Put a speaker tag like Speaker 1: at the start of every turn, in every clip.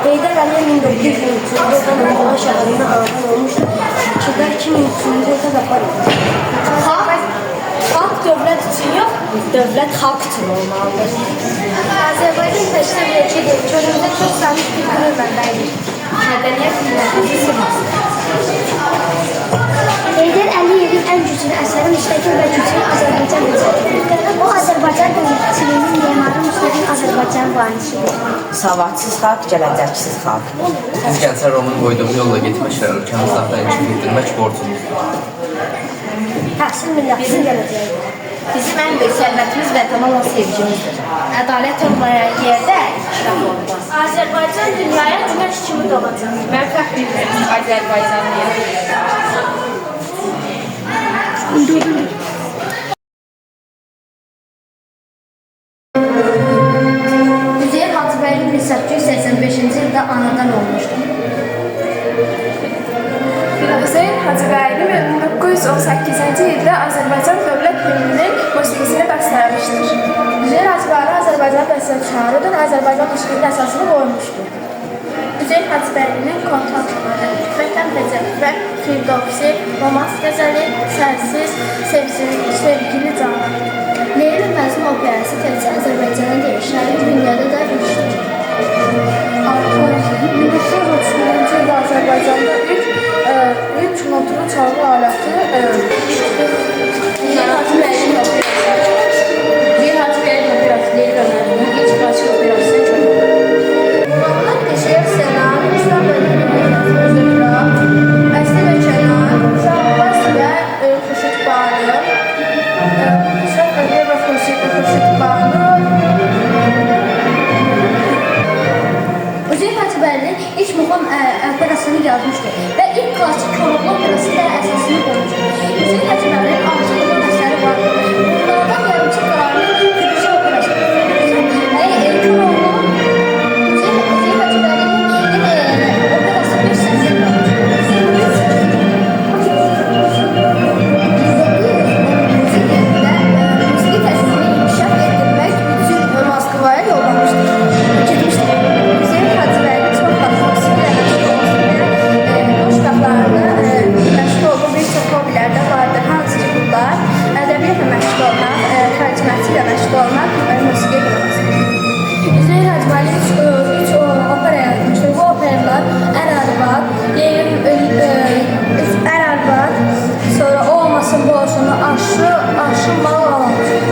Speaker 1: Heydər Əliyev 1903-cü ildə Naxçıvan şəhərində anadan olmuşdur. Bakıda 2003-cü ildə vəfat etmişdir.
Speaker 2: Xalq dövlət üçün yox, dövlət xalq üçün olmalıdır.
Speaker 1: Azərbaycan təşkil ediləcək ölkələrdə çox saylı bir qürur mənbəyidir.
Speaker 2: Mədəniyyət millətimizi sırmasıdır.
Speaker 1: Heydər Əliyevin ən güclü əsəri müstəqil və güclü Azərbaycan vəziyyətidir. O, Azərbaycan dövlətçiliyinin memarı müstəqil Azərbaycan banisidir.
Speaker 3: Savadsız xalq, gələcəksiz xalq.
Speaker 4: Biz Gənclər Romun qoyduğu yolla getməklə ölkəmizi daha inkişaf etdirmək borcumuzdur.
Speaker 1: Təhsil millətimizin gələcəyidir.
Speaker 2: Bizim ən böyük sərvətimiz vətənə olan sevgimizdir. Ədalət olmayan yerdə inkişaf olmaz.
Speaker 1: Azərbaycan dünyaya günəş kimi doğacaq.
Speaker 2: Mən fəxr edirəm Azərbaycanlıyam.
Speaker 1: Üzeyir Hacıbəyli 1885-ci ildə anadan olmuşdur.
Speaker 5: Üzeyir Hacıbəyli 1918-ci ildə Azərbaycan dövlət himninin musiqisini bəstələmişdir. Üzeyir Hacıbəyli Azərbaycan bəstəkarıdır, Azərbaycan musiqinin əsasını qoymuşdur. Üzeyir Hacıbəylinin kontratları Vətən Fəcəli, Firdovsi, Romans qəzəli, Sərsiz, Sevgili Canan.
Speaker 1: Leyli Məzun operası təkcə Azərbaycanın deyil, şəhəri dünyada da ilkdir.
Speaker 5: 1933-cü ildə Azərbaycanda ilk notlu çalgı aləti
Speaker 2: Üzeyir Hacıbəyli operası Leyli Ömərinin ilk qaçıq operasını kömək.
Speaker 5: Muhammed Qəşər Sənan, İslam Özürlüğü, Əsli və Kənan, Şahbaz və Xurşid Bağlı, Şah Ömər və Xurşid Bağlı.
Speaker 1: Üzeyir Hacıbəyli ilk muğam operasını yazmışdır və ilk klassik Koroğlu operası da əsasını qoymuşdur. Üzeyir Hacıbəylinin 6 muğam əsəri vardır. Bunlardan yarımçı qararlı Kürtçə operasıdır. Koroğlu, Üzeyir Hacıbəylinin operası bir səsi vardır. Musiqi təsirini inkişaf etdirmək üçün Moskvaya yollamışdır. Gitmişdir. Üzeyir Hacıbəyli çox vaxt musiqi ilə məşğul olsun və o şkaflarını məşğul olduğu bir çox hobilərdə vardır. Hansı ki, bunlar ədəbiyyatla məşğul olmaq, tərcüməçi ilə məşğul olmaq, musiqi qurmasıdır. Üzeyir Hacıbəyli üç opera yazmışdır. Bu operalar Ər Arvad, sonra O olmasın bu olsun, Aşın Mal olmasın.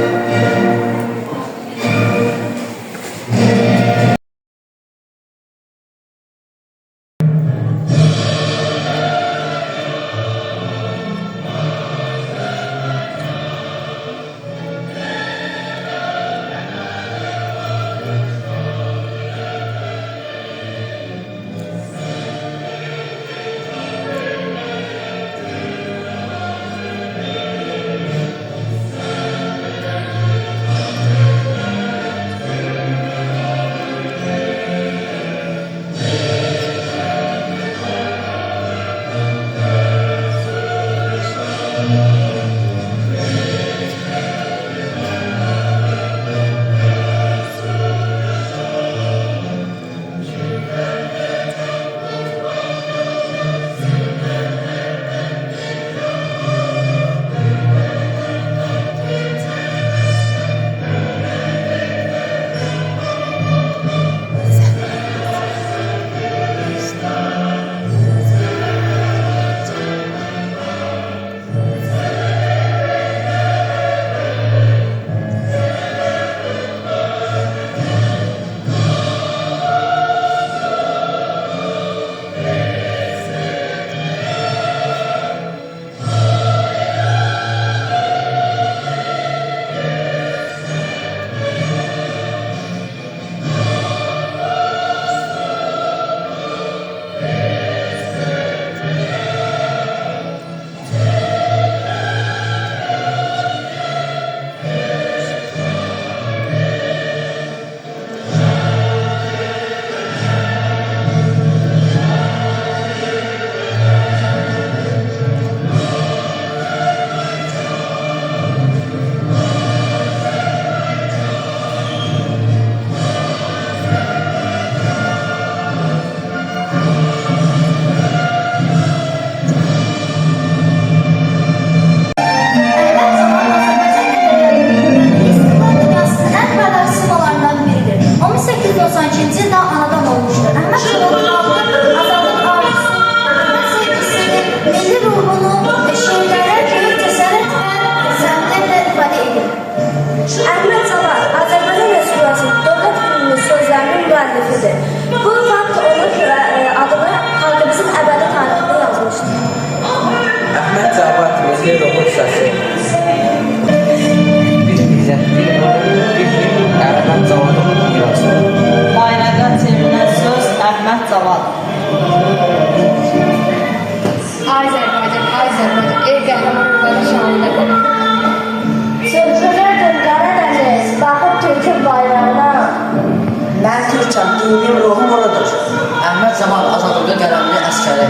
Speaker 1: Sevgisi de anadan olmuştur. Əhməd Cavadın adlı azadlıq arzusu və sevgisini, milli ruhunu şeirlərə böyük cəsarət və zəminlərlə ifadə edir. Əhməd Cavad Azərbaycan Respublikasının dövlət himni sözlərinin müəllifidir. Bu fakt onun adını xalqımızın əbədi tarixində yazmışdır.
Speaker 6: Əhməd Cavad milli ruhun səsi. Bir izzət, bir Əhməd Cavadın mirası.
Speaker 3: Aynədən çevirən söz Əhməd Cavad.
Speaker 2: Azərbaycan, ey qəhrəmanların şanında qolur.
Speaker 1: Sözcülərdir Qaradəniz, baxıb Türkü bayrağına.
Speaker 3: Mən Türkəm, dinim ruhum orudur.
Speaker 7: Əhməd Cavad azadlığa qələmli əsgəri.